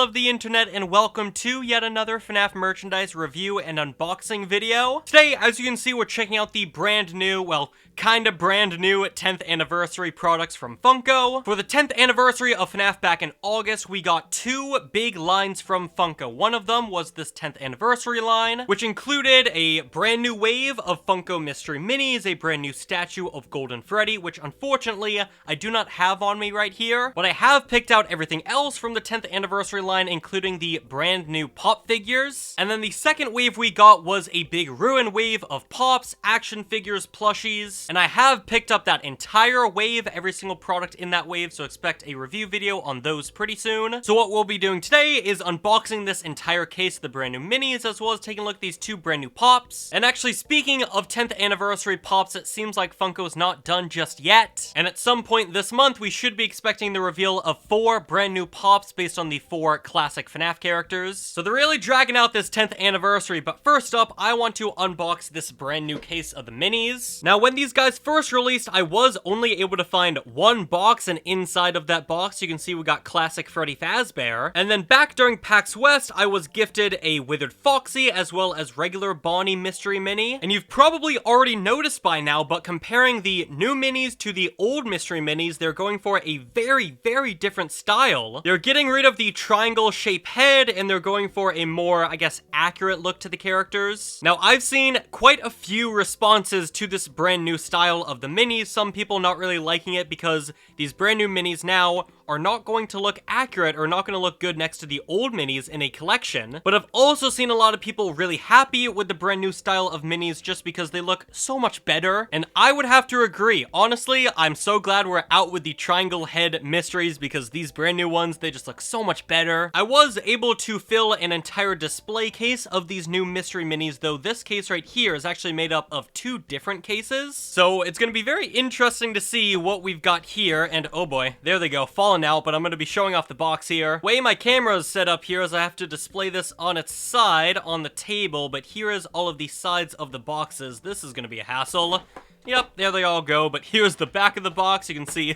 of the internet, and welcome to yet another FNAF merchandise review and unboxing video. Today, as you can see, we're checking out the brand new, well, kinda brand new 10th anniversary products from Funko. For the 10th anniversary of FNAF back in August, we got two big lines from Funko. One of them was this 10th anniversary line, which included a brand new wave of Funko Mystery Minis, a brand new statue of Golden Freddy, which unfortunately I do not have on me right here, but I have picked out everything else from the 10th anniversary line, including the brand new pop figures. And then the second wave we got was a big ruin wave of pops, action figures, plushies, and I have picked up that entire wave, every single product in that wave, so expect a review video on those pretty soon. So what we'll be doing today is unboxing this entire case of the brand new minis, as well as taking a look at these two brand new pops. And actually, speaking of 10th anniversary pops, it seems like Funko's not done just yet, and at some point this month we should be expecting the reveal of 4 brand new pops based on the 4 classic FNAF characters. So they're really dragging out this 10th anniversary, but first up, I want to unbox this brand new case of the minis. Now, when these guys first released, I was only able to find one box, and inside of that box, you can see we got classic Freddy Fazbear. And then back during PAX West, I was gifted a Withered Foxy, as well as regular Bonnie Mystery Mini. And you've probably already noticed by now, but comparing the new minis to the old Mystery Minis, they're going for a very, very different style. They're getting rid of the triangle-shaped head, and they're going for a more, I guess, accurate look to the characters. Now, I've seen quite a few responses to this brand new style of the minis, some people not really liking it because these brand new minis now are not going to look accurate or not going to look good next to the old minis in a collection. But I've also seen a lot of people really happy with the brand new style of minis just because they look so much better. And I would have to agree. Honestly, I'm so glad we're out with the triangle head mysteries because these brand new ones, they just look so much better. I was able to fill an entire display case of these new mystery minis, though this case right here is actually made up of 2 different cases. So it's going to be very interesting to see what we've got here. And oh boy, there they go, fallen out, but I'm going to be showing off the box here. The way my camera is set up here is I have to display this on its side on the table, but here is all of the sides of the boxes. This is going to be a hassle. Yep, there they all go, but here's the back of the box. You can see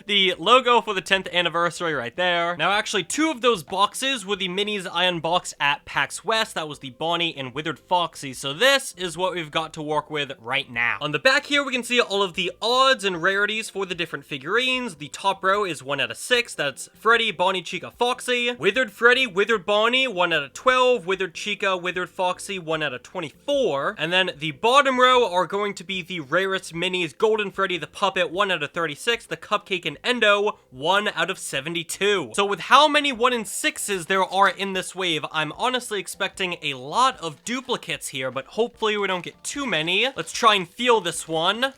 the logo for the 10th anniversary right there. Now, actually, 2 of those boxes were the minis I unboxed at PAX West. That was the Bonnie and Withered Foxy, so this is what we've got to work with right now. On the back here, we can see all of the odds and rarities for the different figurines. The top row is 1 out of 6. That's Freddy, Bonnie, Chica, Foxy. Withered Freddy, Withered Bonnie, 1 out of 12. Withered Chica, Withered Foxy, 1 out of 24. And then the bottom row are going to be the rarest minis, Golden Freddy the Puppet, 1 out of 36, the Cupcake and Endo, 1 out of 72. So with how many 1 in 6s there are in this wave, I'm honestly expecting a lot of duplicates here, but hopefully we don't get too many. Let's try and feel this one.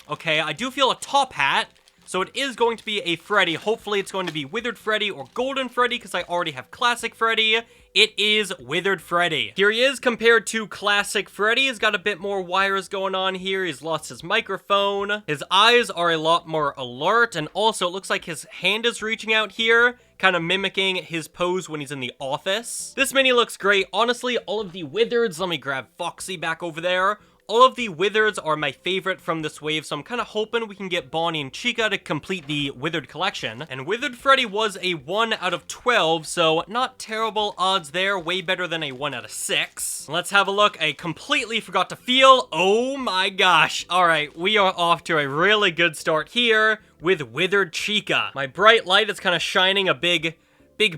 Okay, I do feel a top hat. So it is going to be a Freddy. Hopefully it's going to be Withered Freddy or Golden Freddy because I already have Classic Freddy. It is Withered Freddy. Here he is compared to Classic Freddy. He's got a bit more wires going on here. He's lost his microphone. His eyes are a lot more alert, and also it looks like his hand is reaching out here, kind of mimicking his pose when he's in the office. This mini looks great. Honestly, all of the Withereds, let me grab Foxy back over there. All of the Withereds are my favorite from this wave, so I'm kind of hoping we can get Bonnie and Chica to complete the Withered collection. And Withered Freddy was a 1 out of 12, so not terrible odds there, way better than a 1 out of 6. Let's have a look. I completely forgot to feel. Oh my gosh. All right, we are off to a really good start here with Withered Chica. My bright light is kind of shining a big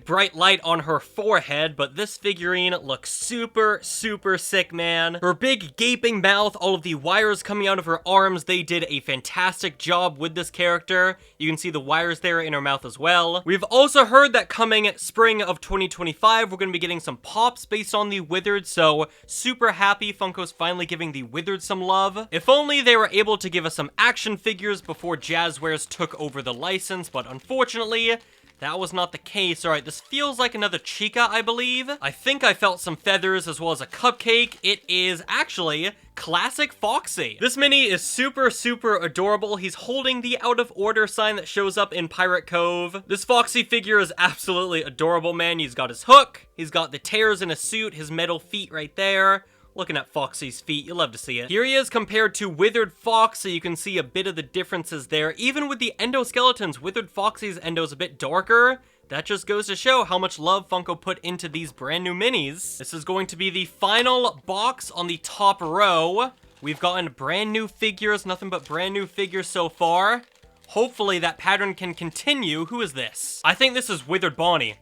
bright light on her forehead, but this figurine looks super, super sick, man. Her big gaping mouth, all of the wires coming out of her arms, they did a fantastic job with this character. You can see the wires there in her mouth as well. We've also heard that coming spring of 2025, we're going to be getting some pops based on the Withered, so super happy Funko's finally giving the Withered some love. If only they were able to give us some action figures before Jazzwares took over the license, but unfortunately, that was not the case. Alright, this feels like another Chica, I believe. I think I felt some feathers as well as a cupcake. It is actually Classic Foxy. This mini is super, super adorable. He's holding the out of order sign that shows up in Pirate Cove. This Foxy figure is absolutely adorable, man. He's got his hook. He's got the tears in his suit, his metal feet right there. Looking at Foxy's feet, you'll love to see it. Here he is compared to Withered Foxy. You can see a bit of the differences there. Even with the endoskeletons, Withered Foxy's endo is a bit darker. that just goes to show how much love Funko put into these brand new minis. This is going to be the final box on the top row. We've gotten brand new figures, nothing but brand new figures so far. Hopefully that pattern can continue. Who is this? I think this is Withered Bonnie.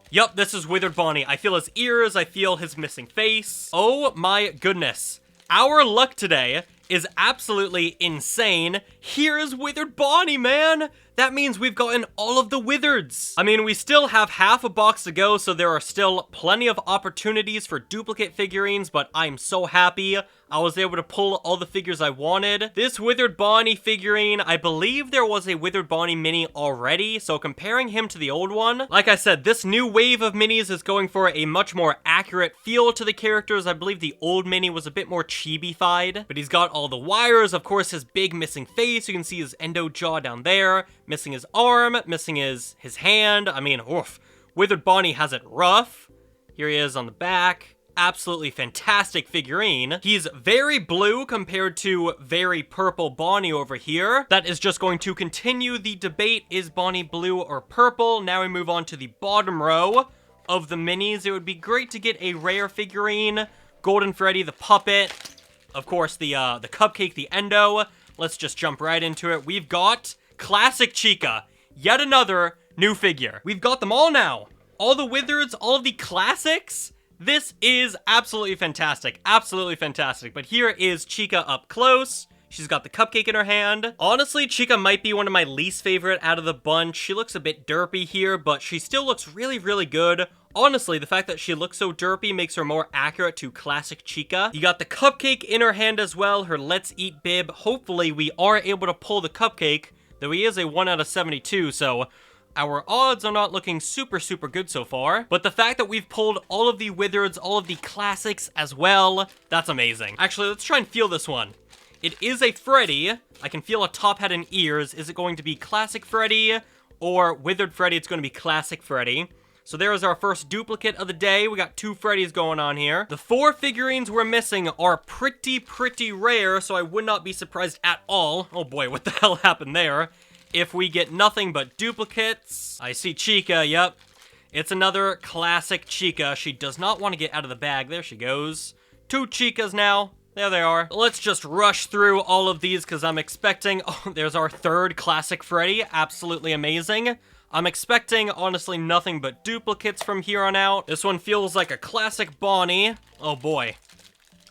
Yup, this is Withered Bonnie. I feel his ears, I feel his missing face. Oh my goodness. Our luck today is absolutely insane. Here is Withered Bonnie, man! That means we've gotten all of the Withereds. I mean, we still have half a box to go, so there are still plenty of opportunities for duplicate figurines, but I'm so happy I was able to pull all the figures I wanted. This Withered Bonnie figurine, I believe there was a Withered Bonnie mini already, so comparing him to the old one, like I said, this new wave of minis is going for a much more accurate feel to the characters. I believe the old mini was a bit more chibi-fied, but he's got all the wires, of course, his big missing face. You can see his endo jaw down there, missing his arm, missing his hand. I mean, oof. Withered Bonnie has it rough. Here he is on the back. Absolutely fantastic figurine. He's very blue compared to very purple Bonnie over here. That is just going to continue the debate, is Bonnie blue or purple? Now we move on to the bottom row of the minis. It would be great to get a rare figurine. Golden Freddy, the puppet. Of course, the cupcake, the endo. Let's just jump right into it. We've got Classic Chica. Yet another new figure. We've got them all now. All the Withereds, all of the classics. This is absolutely fantastic. Absolutely fantastic. But here is Chica up close. She's got the cupcake in her hand. Honestly, Chica might be one of my least favorite out of the bunch. She looks a bit derpy here, but she still looks really, really good. Honestly, the fact that she looks so derpy makes her more accurate to classic Chica. You got the cupcake in her hand as well, her Let's Eat bib. Hopefully, we are able to pull the cupcake, though he is a 1 out of 72, so our odds are not looking super, super good so far. But the fact that we've pulled all of the Withereds, all of the classics as well, that's amazing. Actually, let's try and feel this one. It is a Freddy. I can feel a top hat and ears. Is it going to be classic Freddy or Withered Freddy? It's going to be classic Freddy. So there is our first duplicate of the day. We got 2 Freddys going on here. The 4 figurines we're missing are pretty rare, so I would not be surprised at all. Oh boy, what the hell happened there? If we get nothing but duplicates. I see Chica, yep. It's another classic Chica. She does not want to get out of the bag. There she goes. 2 Chicas now. There they are. Let's just rush through all of these because I'm expecting... Oh, there's our 3rd classic Freddy. Absolutely amazing. I'm expecting, honestly, nothing but duplicates from here on out. This one feels like a classic Bonnie. Oh boy.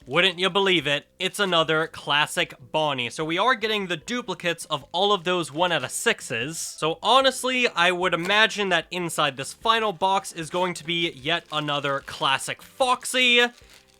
Wouldn't you believe it? It's another classic Bonnie. So we are getting the duplicates of all of those 1 out of 6s. So honestly, I would imagine that inside this final box is going to be yet another classic Foxy.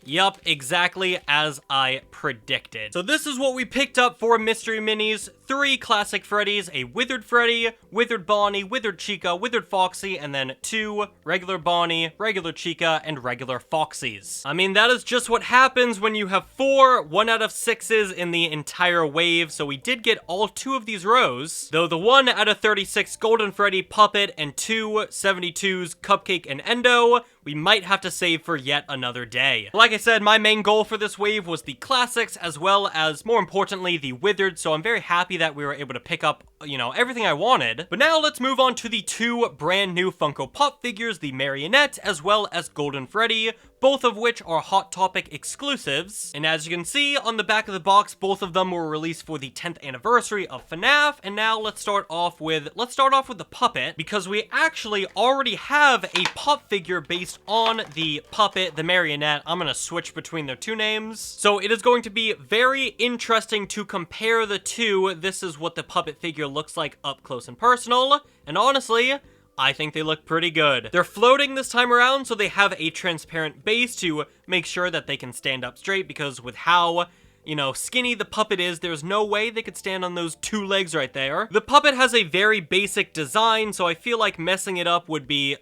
Yup, exactly as I predicted. So this is what we picked up for Mystery Minis. 3 classic Freddys, a Withered Freddy, Withered Bonnie, Withered Chica, Withered Foxy, and then 2 regular Bonnie, regular Chica, and regular Foxies. I mean, that is just what happens when you have 4 1 out of 6s in the entire wave. So we did get all 2 of these rows, though the 1 out of 36 Golden Freddy Puppet and 2 72s Cupcake and Endo, we might have to save for yet another day. Like I said, my main goal for this wave was the classics as well as, more importantly, the Withered, so I'm very happy that we were able to pick up, you know, everything I wanted. But now let's move on to the 2 brand new Funko Pop figures, the Marionette as well as Golden Freddy, both of which are Hot Topic exclusives. And as you can see on the back of the box, both of them were released for the 10th anniversary of FNAF. And now let's start off with the puppet, because we actually already have a pop figure based on the puppet, the Marionette. I'm gonna switch between their 2 names. So it is going to be very interesting to compare the 2. This is what the puppet figure looks like up close and personal. And honestly, I think they look pretty good. They're floating this time around, so they have a transparent base to make sure that they can stand up straight, because with how, you know, skinny the puppet is, there's no way they could stand on those 2 legs right there. The puppet has a very basic design, so I feel like messing it up would be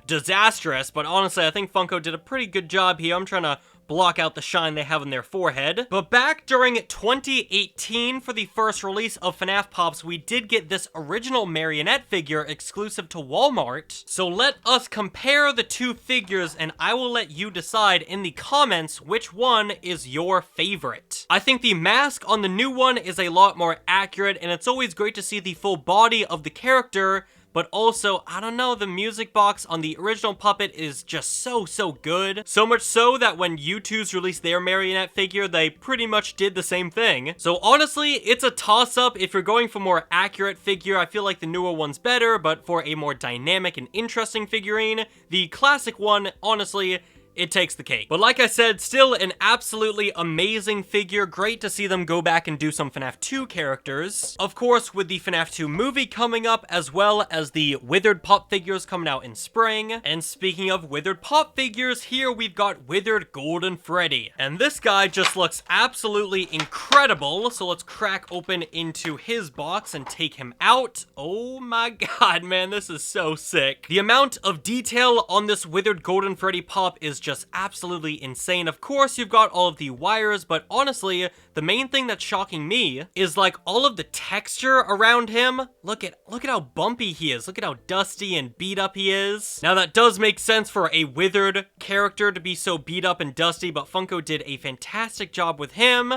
disastrous, but honestly, I think Funko did a pretty good job here. I'm trying to block out the shine they have in their forehead. But back during 2018, for the first release of FNAF Pops, we did get this original Marionette figure exclusive to Walmart. So let us compare the 2 figures, and I will let you decide in the comments which one is your favorite. I think the mask on the new one is a lot more accurate, and it's always great to see the full body of the character but also, I don't know, the music box on the original puppet is just so good. So much so that when U2's released their marionette figure, they pretty much did the same thing. So honestly, it's a toss-up. If you're going for more accurate figure, I feel like the newer one's better, but for a more dynamic and interesting figurine, the classic one, honestly, it takes the cake. But like I said, still an absolutely amazing figure. Great to see them go back and do some FNAF 2 characters. Of course, with the FNAF 2 movie coming up, as well as the Withered pop figures coming out in spring. And speaking of Withered pop figures, here we've got Withered Golden Freddy. And this guy just looks absolutely incredible. So let's crack open into his box and take him out. Oh my god, man, this is so sick. The amount of detail on this Withered Golden Freddy pop is just absolutely insane. Of course, you've got all of the wires, but honestly, the main thing that's shocking me is like all of the texture around him. Look at how bumpy he is. Look at how dusty and beat up he is. Now that does make sense for a Withered character to be so beat up and dusty, but Funko did a fantastic job with him.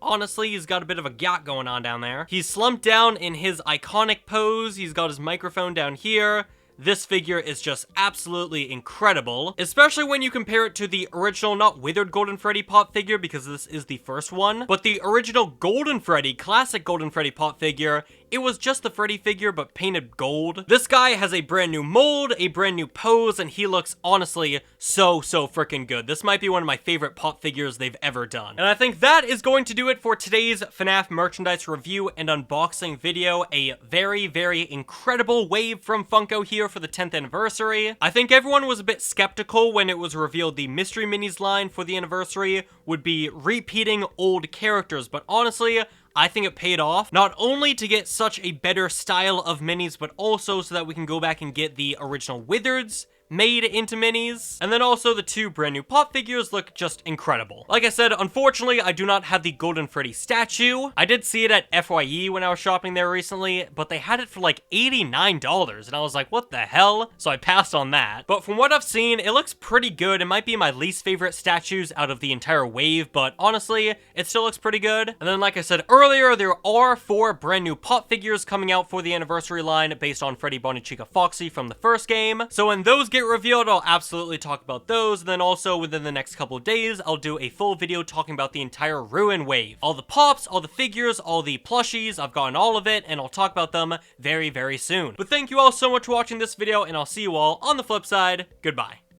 Honestly, he's got a bit of a yacht going on down there. He's slumped down in his iconic pose. He's got his microphone down here. This figure is just absolutely incredible, especially when you compare it to the original, not Withered Golden Freddy pop figure, because this is the first one, but the original Golden Freddy, classic Golden Freddy pop figure. It was just the Freddy figure, but painted gold. This guy has a brand new mold, a brand new pose, and he looks honestly so freaking good. This might be one of my favorite pop figures they've ever done. And I think that is going to do it for today's FNAF merchandise review and unboxing video. A very incredible wave from Funko here for the 10th anniversary. I think everyone was a bit skeptical when it was revealed the Mystery Minis line for the anniversary would be repeating old characters, but honestly, I think it paid off, not only to get such a better style of minis, but also so that we can go back and get the original Withereds made into minis. And then also the two brand new pop figures look just incredible. Like I said, unfortunately, I do not have the Golden Freddy statue. I did see it at FYE when I was shopping there recently, but they had it for like $89, and I was like, what the hell? So I passed on that. But from what I've seen, it looks pretty good. It might be my least favorite statues out of the entire wave, but honestly, it still looks pretty good. And then like I said earlier, there are 4 brand new pop figures coming out for the anniversary line based on Freddy, Bonnie, Chica, Foxy from the first game. So when those get revealed, I'll absolutely talk about those, and then also within the next couple of days, I'll do a full video talking about the entire Ruin wave. All the pops, all the figures, all the plushies, I've gotten all of it, and I'll talk about them very soon. But thank you all so much for watching this video, and I'll see you all on the flip side. Goodbye.